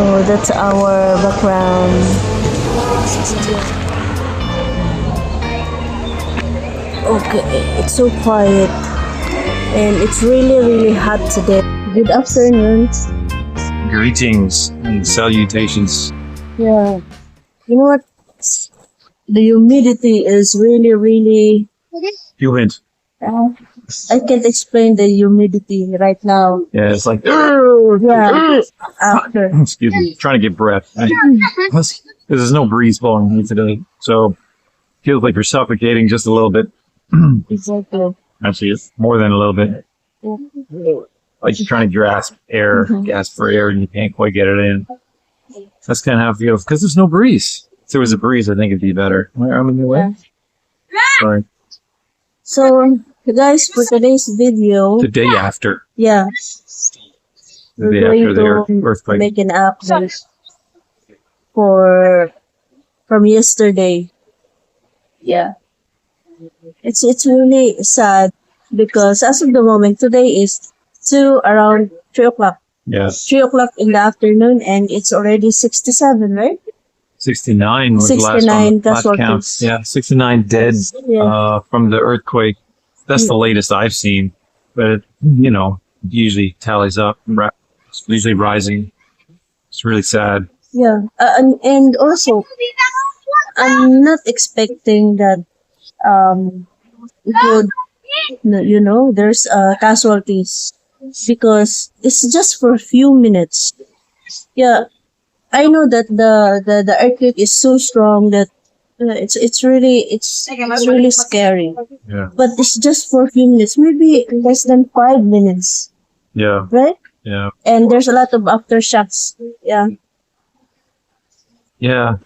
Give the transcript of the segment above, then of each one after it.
So that's our background. Okay, it's so quiet and it's really hot today. Good afternoon. Greetings and salutations. Yeah, you know what? The humidity is really. Humid. I can't explain the humidity right now. Yeah, it's like, Yeah, after. excuse me, trying to get breath. Because there's no breeze blowing here today. So feels like you're suffocating just a little bit. Exactly. Actually, it's more than a little bit. Like you're trying to grasp air, gasp for air, and you can't quite get it in. That's kind of how it feels because there's no breeze. If there was a breeze, I think it'd be better. I'm in the way. Sorry. So, guys, for today's video, The day after. yeah, The we're day going after the to earthquake. make an update from yesterday. Yeah, it's really sad because as of the moment, today is around 3 o'clock. Yes. 3 o'clock in the afternoon, and it's already 67, right? 69 was the 69 last count. casualties. Yeah, 69 dead Yeah. from the earthquake. That's the latest I've seen. But, it usually tallies up. It's usually rising. It's really sad. Yeah, and also, I'm not expecting that it would, there's casualties because it's just for a few minutes. Yeah, I know that the earthquake is so strong that it's really scary. Yeah. But it's just for a few minutes, maybe less than 5 minutes, Yeah. right? Yeah. And there's a lot of aftershocks. Yeah. Yeah.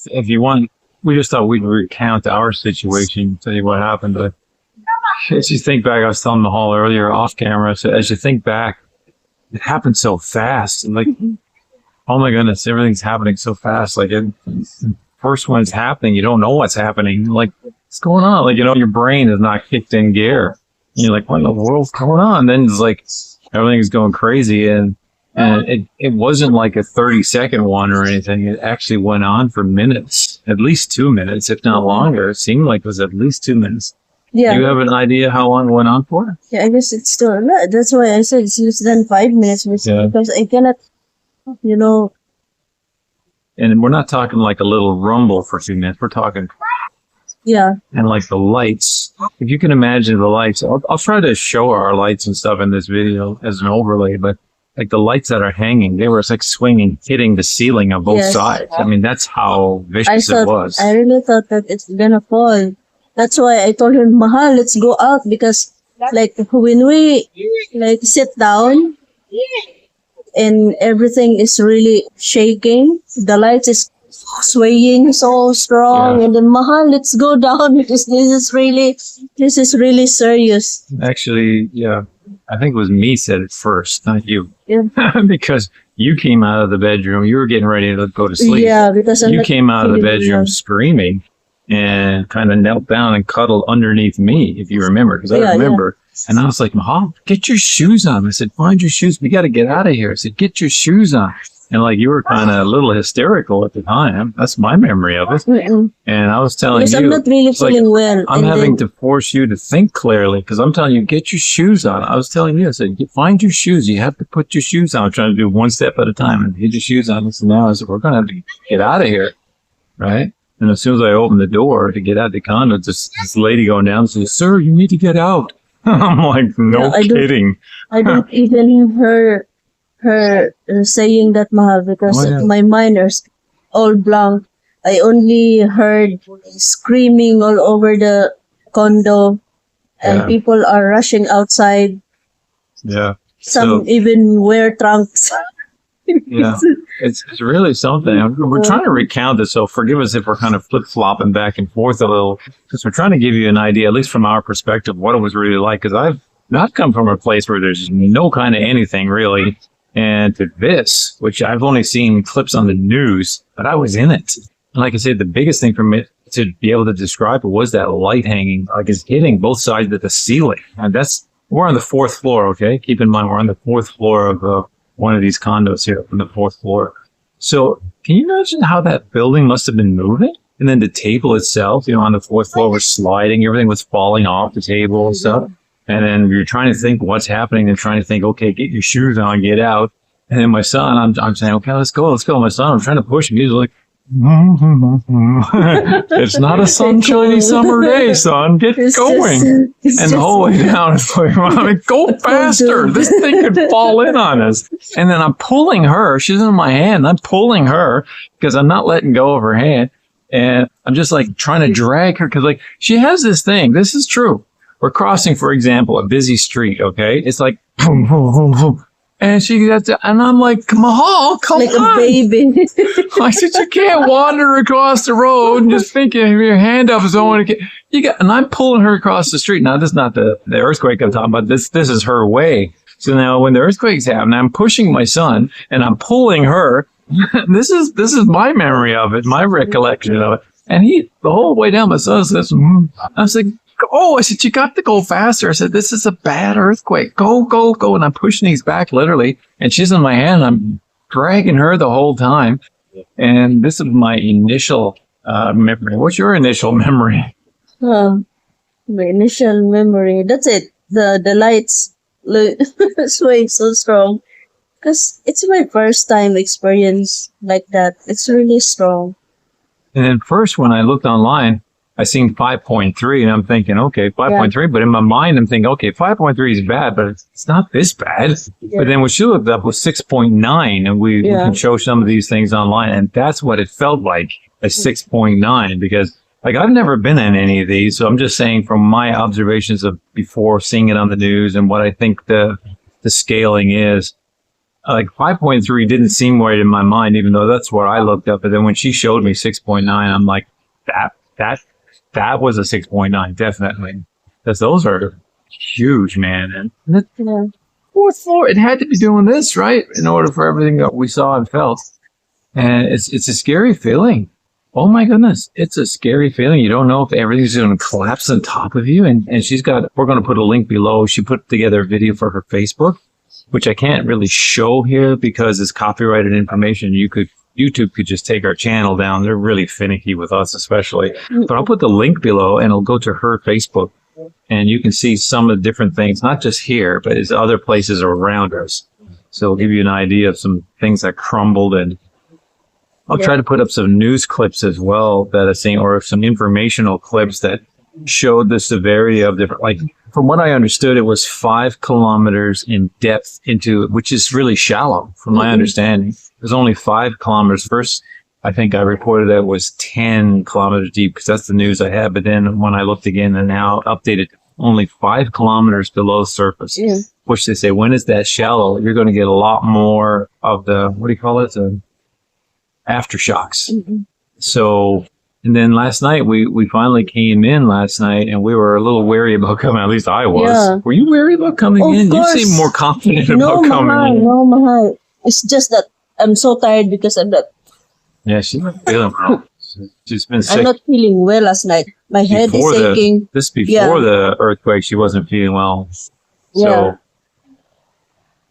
If you want, we just thought we'd recount our situation, tell you what happened. But as you think back, I was telling Mahal earlier off camera, so as you think back, it happened so fast. And like, oh my goodness, everything's happening so fast. Like, first when it's happening, you don't know what's happening. Like, what's going on? Like, your brain is not kicked in gear. And you're like, what in the world's going on? Then it's like, everything's going crazy. And it wasn't like a 30-second one or anything. It actually went on for minutes, at least 2 minutes, if not longer. It seemed like it was at least 2 minutes. Yeah. Do you have an idea how long it went on for? Yeah, I guess it's still a lot. That's why I said it's less than 5 minutes because I cannot, And we're not talking like a little rumble for 2 minutes. We're talking, yeah. and like the lights. If you can imagine the lights, I'll try to show our lights and stuff in this video as an overlay, but like the lights that are hanging, they were like swinging, hitting the ceiling on both sides. I mean, that's how vicious it was. I really thought that it's gonna fall. That's why I told him, Mahal, let's go out because like when we like sit down and everything is really shaking, the light is swaying so strong, and then Mahal, let's go down because this is really serious. Actually, yeah, I think it was me said it first, not you. Yeah. Because you came out of the bedroom, you were getting ready to go to sleep. Yeah, because you came out of the bedroom screaming and kind of knelt down and cuddled underneath me, if you remember, because I remember. And I was like, Mahal, get your shoes on. I said, find your shoes. We got to get out of here. I said, get your shoes on. And like, you were kind of a little hysterical at the time. That's my memory of it. And I was telling you, I'm not really feeling well. I'm having to force you to think clearly because I'm telling you, get your shoes on. I was telling you, I said, find your shoes. You have to put your shoes on. I'm trying to do one step at a time and get your shoes on. And so now I said, we're going to have to get out of here. Right? And as soon as I opened the door to get out of the condo, this lady going down says, sir, you need to get out. I'm like, no kidding. I don't even hear her saying that, Mahal, because my mind is all blank. I only heard screaming all over the condo, and people are rushing outside. Yeah. Some even wear trunks. Yeah, it's really something. We're trying to recount this, so forgive us if we're kind of flip-flopping back and forth a little, because we're trying to give you an idea, at least from our perspective, what it was really like, because I've not come from a place where there's no kind of anything, really, and to this, which I've only seen clips on the news, but I was in it. And like I said, the biggest thing for me to be able to describe it was that light hanging, like it's hitting both sides of the ceiling. And we're on the 4th floor, okay? Keep in mind, we're on the 4th floor of one of these condos here on the 4th floor. So can you imagine how that building must have been moving? And then the table itself, on the fourth floor was sliding. Everything was falling off the table and stuff. And then you're trying to think what's happening and trying to think, okay, get your shoes on, get out. And then my son, I'm saying, okay, let's go. My son, I'm trying to push him. He's like, it's not a sunshiny summer day, son. Get going. And the whole way down, it's like, go faster. This thing could fall in on us. And then I'm pulling her. She's in my hand. I'm pulling her because I'm not letting go of her hand. And I'm just like trying to drag her because like she has this thing. This is true. We're crossing, for example, a busy street. Okay. It's like, boom, boom, boom, boom. And she gets, and I'm like, Mahal, come like on. a baby. I said, you can't wander across the road and just think you have your hand up so and I'm pulling her across the street. Now, this is not the earthquake I'm talking about. This is her way. So now when the earthquake's happening, I'm pushing my son and I'm pulling her. This is my memory of it, my recollection of it. And the whole way down, my son says, I was like, I said, you got to go faster. I said, this is a bad earthquake. Go, go, go. And I'm pushing these back literally. And she's in my hand. I'm dragging her the whole time. And this is my initial memory. What's your initial memory? My initial memory. That's it. The lights swaying so strong. Because it's my first time experience like that. It's really strong. And then first, when I looked online, I seen 5.3 and I'm thinking, okay, 5.3. Yeah. But in my mind, I'm thinking, okay, 5.3 is bad, but it's not this bad. Yeah. But then what she looked up was 6.9 and we can show some of these things online. And that's what it felt like, a 6.9, because like I've never been in any of these. So I'm just saying from my observations of before seeing it on the news and what I think the scaling is, like 5.3 didn't seem right in my mind, even though that's what I looked up. But then when she showed me 6.9, I'm like, that was a 6.9, definitely. Because those are huge, man. And fourth floor, it had to be doing this, right? In order for everything that we saw and felt. And it's a scary feeling. Oh my goodness. It's a scary feeling. You don't know if everything's going to collapse on top of you. And we're going to put a link below. She put together a video for her Facebook, which I can't really show here because it's copyrighted information. YouTube could just take our channel down. They're really finicky with us, especially. But I'll put the link below and it'll go to her Facebook and you can see some of the different things, not just here, but it's other places around us. So it'll give you an idea of some things that crumbled, and I'll try to put up some news clips as well that I've seen, or some informational clips that showed the severity of different, like from what I understood, it was 5 kilometers in depth into, which is really shallow from my understanding. It was only 5 kilometers. First, I think I reported that it was 10 kilometers deep because that's the news I had. But then when I looked again and now updated, only 5 kilometers below surface, which they say when it's that shallow, you're going to get a lot more of the, what do you call it? The aftershocks. So, and then last night, we finally came in last night and we were a little wary about coming. At least I was. Yeah. Were you wary about coming in? Course. You seem more confident about coming in. No, Mahal. It's just that I'm so tired because I'm not. Yeah, she's not feeling well. She's been sick. I'm not feeling well last night. My head is aching. Before the earthquake, she wasn't feeling well. So,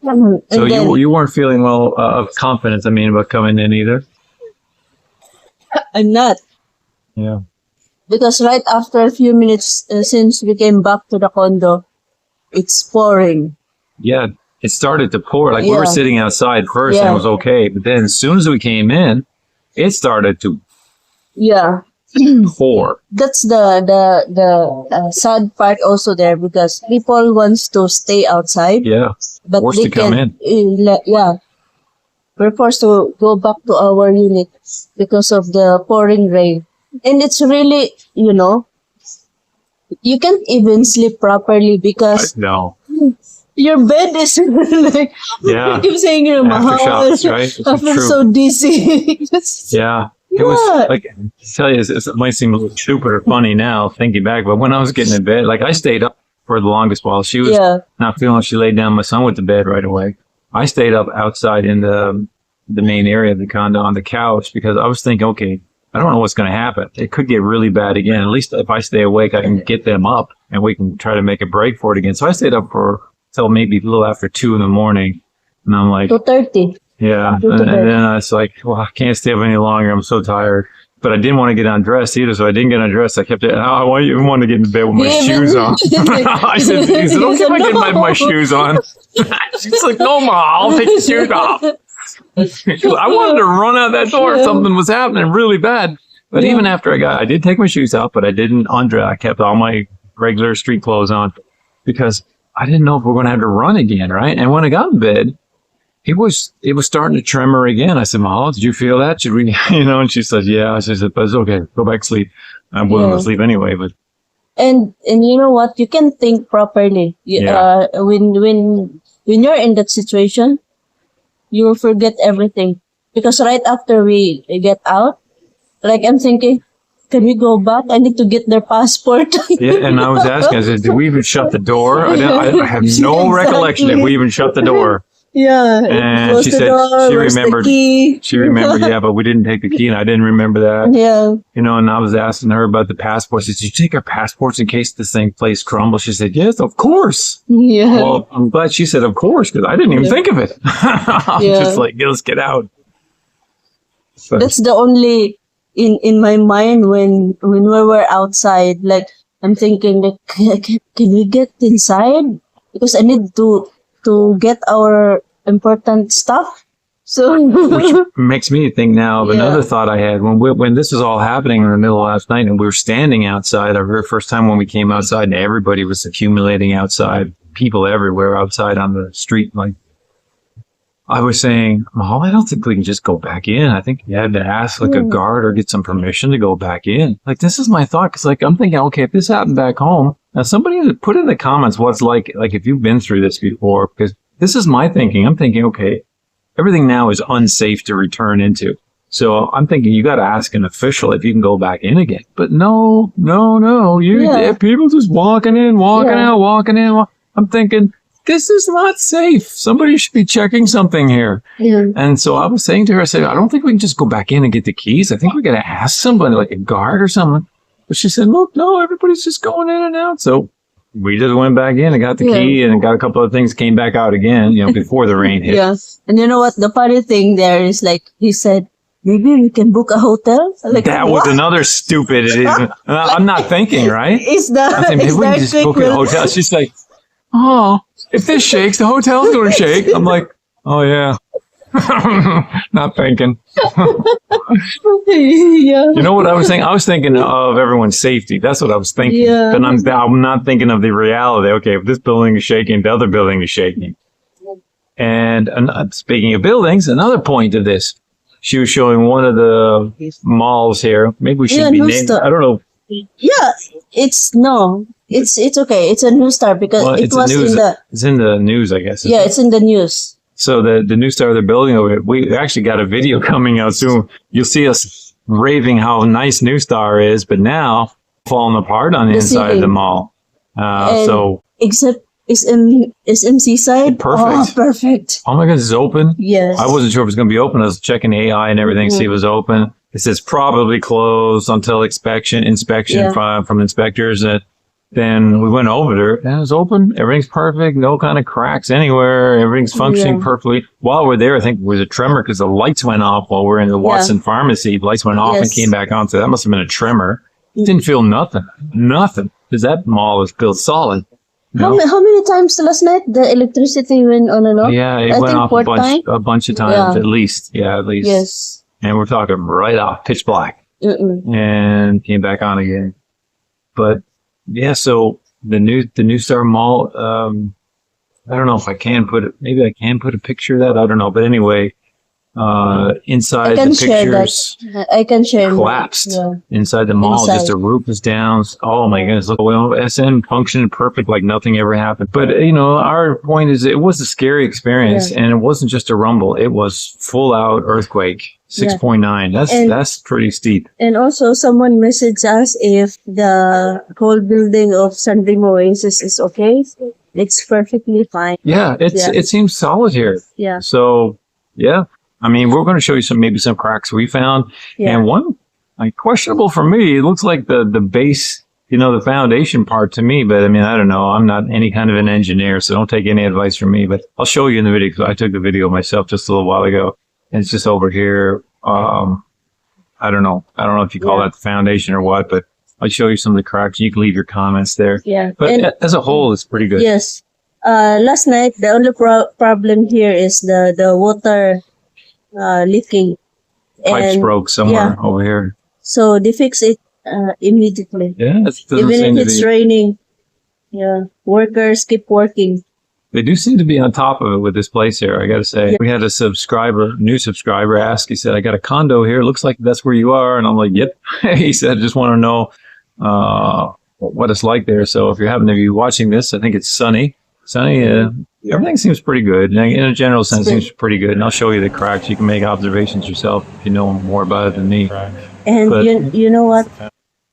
so you weren't feeling well of confidence, I mean, about coming in either? I'm not. Yeah. Because right after a few minutes since we came back to the condo, it's pouring. Yeah, it started to pour. Like we were sitting outside first and it was okay. But then as soon as we came in, it started to pour. That's the sad part also there because people wants to stay outside. Yeah. But forced to come in. We're forced to go back to our unit because of the pouring rain. And it's really, you can't even sleep properly because your bed is like, I keep saying your aftershocks, right? I feel so dizzy. It was like, I tell you, it might seem a little stupid or funny now thinking back, but when I was getting in bed, like I stayed up for the longest while. She was not feeling, she laid down. My son went to bed right away. I stayed up outside in the main area of the condo on the couch because I was thinking, okay, I don't know what's going to happen. It could get really bad again. At least if I stay awake, I can get them up and we can try to make a break for it again. So I stayed up till maybe a little after 2 in the morning. And I'm like, 2:30. Yeah. Go to And bed. then I was like, well, I can't stay up any longer. I'm so tired. But I didn't want to get undressed either, so I didn't get undressed. I kept it. I even wanted to get into bed with my shoes on. He said, okay, if I get my shoes on. She's like, no, Ma, I'll take the shoes off. I wanted to run out that door if something was happening really bad. But even after I did take my shoes out, but I didn't undress. I kept all my regular street clothes on because I didn't know if we were going to have to run again, right? And when I got in bed, it was starting to tremor again. I said, Mahal, did you feel that? Should we, and she said, yeah. I said, but it's okay. Go back to sleep. I'm willing to sleep anyway, but. And you know what? You can think properly. When you're in that situation, you will forget everything. Because right after we get out, like I'm thinking, can we go back? I need to get their passport. Yeah, and I was asking, I said, did we even shut the door? I have no recollection if we even shut the door. Yeah. And Close she the said door, she where's the remembered. key? She remembered, yeah, but we didn't take the key, and I didn't remember that. Yeah. And I was asking her about the passports. She said, did you take our passports in case this thing place crumbles? She said, yes, of course. Yeah. Well, I'm glad she said, of course, because I didn't even think of it. I'm just like, let's get out. So, That's the only in my mind when we were outside. Like I'm thinking, like, can we get inside? Because I need to get our important stuff. So which makes me think now of another thought I had when this was all happening in the middle of last night, and we were standing outside. Our very first time when we came outside, and everybody was accumulating outside, people everywhere outside on the street. Like I was saying, Mahal, I don't think we can just go back in. I think you had to ask like a guard or get some permission to go back in. Like this is my thought, because like I'm thinking, okay, if this happened back home, now somebody put in the comments what's like if you've been through this before, because this is my thinking. I'm thinking, okay, everything now is unsafe to return into. So I'm thinking you got to ask an official if you can go back in again. But no. People just walking in, walking out, walking in. I'm thinking, this is not safe. Somebody should be checking something here. Yeah. And so I was saying to her, I said, I don't think we can just go back in and get the keys. I think we got to ask somebody, like a guard or something. But she said, look, no, everybody's just going in and out. So we just went back in and got the key and got a couple of things, came back out again, before the rain hit. Yes. And you know what? The funny thing there is, like, he said, maybe we can book a hotel. Like, that was another stupid. I'm not thinking, right? Is the I'm thinking, maybe we can just book a hotel. She's like, oh, if this shakes, the hotel's going to shake. I'm like, oh, yeah. Not thinking. You know what I was thinking? I was thinking of everyone's safety. That's what I was thinking. Yeah. But I'm not thinking of the reality. Okay, if this building is shaking, the other building is shaking. And speaking of buildings, another point of this, she was showing one of the malls here. Maybe we should be named. I don't know. Yeah, it's okay. It's a New Star because it was it's in the news, I guess. Yeah, it's in the news. So the new star they're building over it, we actually got a video coming out soon. You'll see us raving how nice New Star is, but now falling apart on the inside of the mall. So except it's in Seaside. Perfect. Oh, perfect. Oh my God, it's open. Yes. I wasn't sure if it was going to be open. I was checking AI and everything, see if it was open. It says probably closed until inspection from inspectors. Then we went over there and it was open. Everything's perfect. No kind of cracks anywhere. Everything's functioning perfectly. While we're there, I think it was a tremor because the lights went off while we're in the Watson Pharmacy. The lights went off and came back on. So that must have been a tremor. Didn't feel nothing. Because that mall is built solid. How many times last night the electricity went on and off? Yeah, it went off a bunch of times at least. Yeah, at least. Yes. And we're talking right off, pitch black. And came back on again. But yeah, so the New Star Mall, I don't know if I can maybe I can put a picture of that. I don't know. But anyway, inside the pictures, I can share collapsed inside the mall. Just the roof is down. Oh my goodness. Look, SM functioned perfect like nothing ever happened. But our point is it was a scary experience and it wasn't just a rumble. It was full out earthquake. 6.9. That's pretty steep. And also, someone messaged us if the whole building of San Remo Oasis is okay. It's perfectly fine. Yeah, it seems solid here. Yeah. So, yeah. I mean, we're going to show you some cracks we found. Yeah. And one, questionable for me, it looks like the base the foundation part to me, but I mean, I don't know. I'm not any kind of an engineer, so don't take any advice from me, but I'll show you in the video because I took the video myself just a little while ago. And it's just over here. I don't know. I don't know if you call that the foundation or what, but I'll show you some of the cracks. You can leave your comments there. Yeah. But And as a whole, it's pretty good. yes. Last night, the only problem here is the water leaking. Pipes And broke somewhere over here. so they fix it immediately. Yeah, it doesn't Even seem if to it's be. raining, workers keep working. They do seem to be on top of it with this place here, I got to say. Yeah. We had a new subscriber ask, he said, I got a condo here. Looks like that's where you are. And I'm like, yep. He said, I just want to know what it's like there. So if you happen to be watching this, I think it's sunny. Everything seems pretty good. In a general sense, it seems pretty good. And I'll show you the cracks. You can make observations yourself if you know more about it than me. And But- you know what?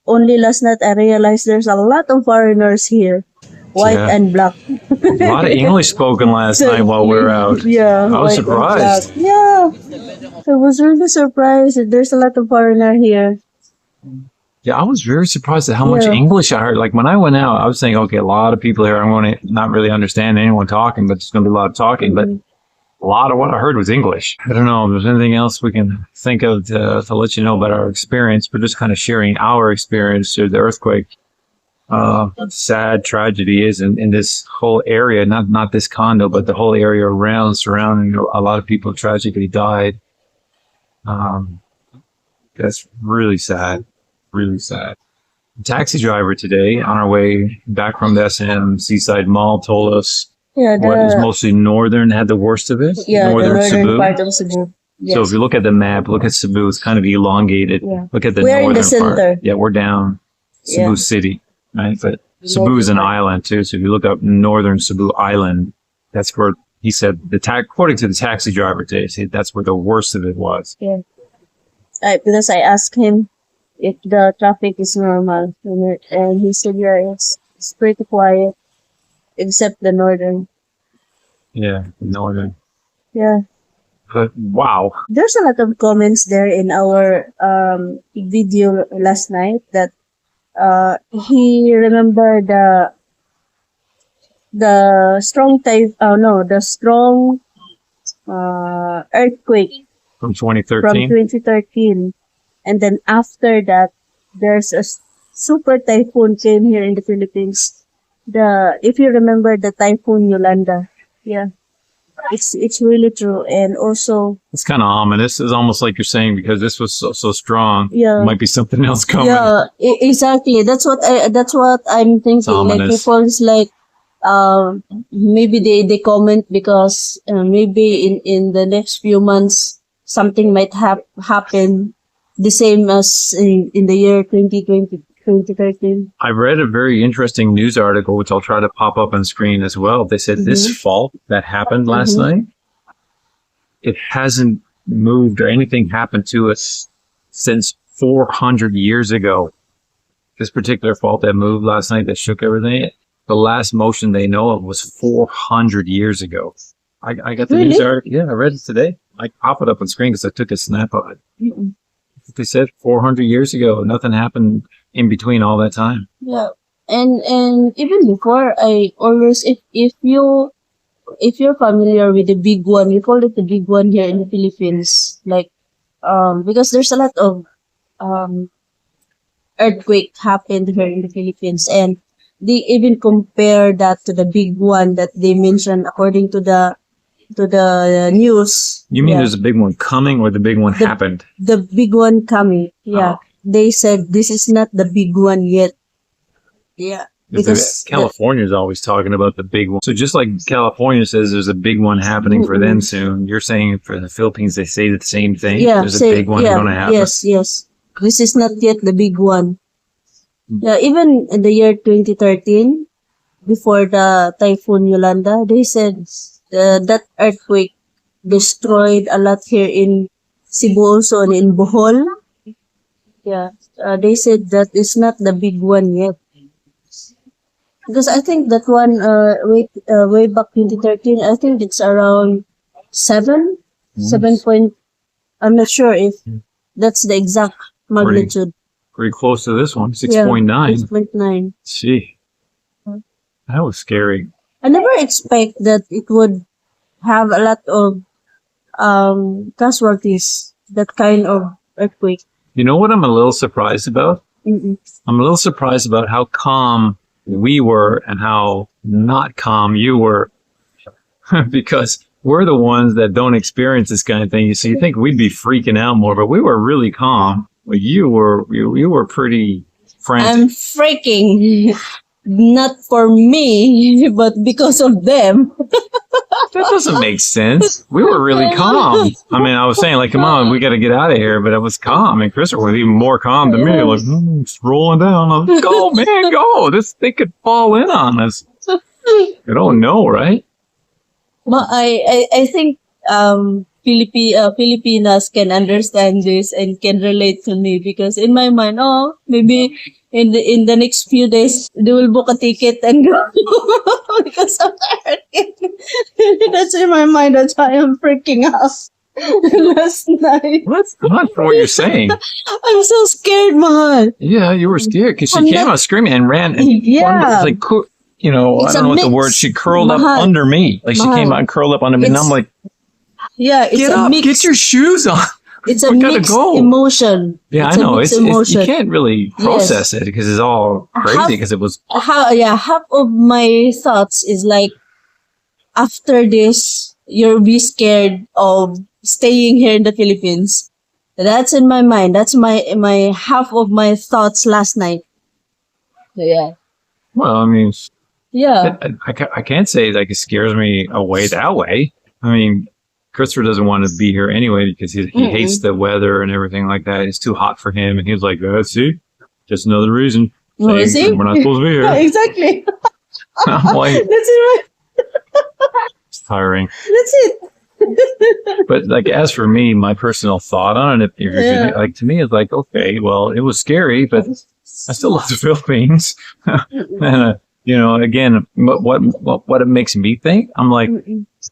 Only last night I realized there's a lot of foreigners here, white Yeah. and black. A lot of English spoken last night while we were out. Yeah, I was white and surprised. black. Yeah, I was really surprised. There's a lot of foreigner here. Yeah, I was very surprised at how much Yeah. English I heard. Like when I went out, I was thinking, okay, a lot of people here. I'm going to not really understand anyone talking, but there's going to be a lot of talking. But a lot of what I heard was English. I don't know if there's anything else we can think of to let you know about our experience. We're just kind of sharing our experience through the earthquake. Sad tragedy is in this whole area, not this condo, but the whole area around surrounding. A lot of people tragically died. That's really sad. Really sad. The taxi driver today on our way back from the SM Seaside Mall told us Yeah, what is mostly northern had the worst of it. the northern Cebu. part of Cebu. Yes. So if you look at the map, look at Cebu, it's kind of elongated. Yeah. Look at the We're in northern the center. part. Yeah, we're down Cebu Yeah. City, right? But Cebu is an island too. So if you look up northern Cebu Island, that's where he said according to the taxi driver today, he said that's where the worst of it was. Yeah. Because I asked him if the traffic is normal, and he said, yeah, it's pretty quiet, except the northern. Yeah, northern. Yeah. But wow. There's a lot of comments there in our video last night that he remembered the strong earthquake From from 2013. 2013, and then after that there's a super typhoon came here in the Philippines. If you remember the typhoon Yolanda, yeah, it's really true. And also, It's kind of ominous. It's almost like you're saying because this was so strong, Yeah. there might be something else coming. yeah, exactly. That's what I'm thinking. Like ominous. people is like, maybe they comment because maybe in the next few months something might happen the same as in the year 2020, 2013. I read a very interesting news article, which I'll try to pop up on screen as well. They said this fault that happened last night, it hasn't moved or anything happened to us since 400 years ago. This particular fault that moved last night that shook everything, the last motion they know of was 400 years ago. I got the news Really? article. Yeah, I read it today. I pop it up on screen because I took a snap of it. Mm-mm. They said 400 years ago, nothing happened in between all that time. Yeah, and even before, I always if you're familiar with the big one, we call it the big one here in the Philippines, like because there's a lot of earthquake happened here in the Philippines, and they even compare that to the big one that they mentioned according to the news. You mean Yeah. there's a big one coming or the big one happened? The big one coming? Yeah, Oh. they said this is not the big one yet. Yeah, because California's always talking about the big one. So just like California says there's a big one happening for them soon, you're saying for the Philippines they say the same thing? yeah, There's a big one going to happen? Yes. This is not yet the big one. Yeah, even in the year 2013, before the typhoon Yolanda, they said that earthquake destroyed a lot here in Cebu also and in Bohol. Yeah, they said that it's not the big one yet. Because I think that one, way back 2013, I think it's around 7 point. I'm not sure if that's the exact magnitude. pretty close to this one, 6.9. 6.9. Gee, that was scary. I never expect that it would have a lot of casualties, that kind of earthquake. You know what I'm a little surprised about? Mm-mm. I'm a little surprised about how calm we were and how not calm you were. Because we're the ones that don't experience this kind of thing. So you think we'd be freaking out more, but we were really calm. But you were pretty frantic. I'm freaking. Not for me, but because of them. That doesn't make sense. We were really calm. I mean, I was saying, like, come on, we got to get out of here. But I was calm. And Christopher was even more calm than me. Like, it's rolling down. I'm like, go, man, go. This thing could fall in on us. You don't know, right? But I think Filipinas can understand this and can relate to me, because in my mind, maybe in the next few days they will book a ticket and go because of the earthquake. That's in my mind. That's why I'm freaking out last night. That's not what you're saying. I'm so scared, Mahal. Yeah, you were scared because she came out screaming and ran. And Yeah. like, you know, It's I don't know a what the mix. word. She curled up Mahal. under me. Like, she came out and curled up under me. And It's- I'm like, Yeah, it's get a up, mix. get your shoes on. It's a we gotta mixed go. emotion. Yeah, It's I a know. mixed It's you emotion. can't really process it because it's all crazy because it was. Half of my thoughts is like, after this, you'll be scared of staying here in the Philippines. That's in my mind. That's my half of my thoughts last night. So, yeah. Well, I mean, Yeah. I can't say like it scares me away that way. I mean, Christopher doesn't want to be here anyway because he hates the weather and everything like that. It's too hot for him, and he was like, see, just another reason. Oh, is saying he? we're not supposed to be here. Exactly. I'm like, That's it. it's tiring. That's it. But like, as for me, my personal thought on it, if you're Yeah. like, to me, it's like, okay, well, it was scary, but I still love the Philippines. And you know, again, what it makes me think, I'm like,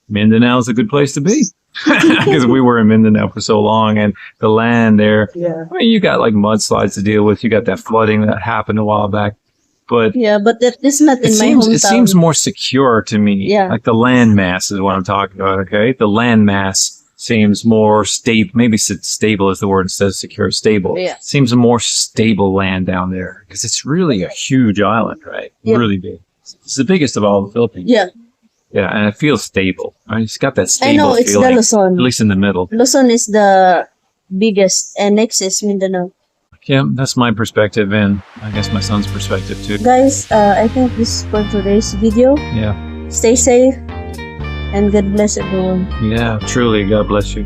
Mindanao is a good place to be because we were in Mindanao for so long, and the land there. Yeah. I mean, you got like mudslides to deal with. You got that flooding that happened a while back, but Yeah, but that is not in my hometown. it seems more secure to me. Yeah. Like the land mass is what I'm talking about. Okay, the land mass seems more stable. Maybe stable is the word instead of secure. Stable. Yeah. Seems a more stable land down there because it's really a huge island, right? Yeah. Really big. It's the biggest of all the Philippines. Yeah. Yeah, and it feels stable. Right? It's got that stable I know, it's the feeling, Luzon. at least in the middle. Luzon is the biggest, and next is Mindanao. Yeah, that's my perspective, and I guess my son's perspective too. Guys, I think this is for today's video. Yeah, Stay safe, and God bless everyone. yeah, truly, God bless you.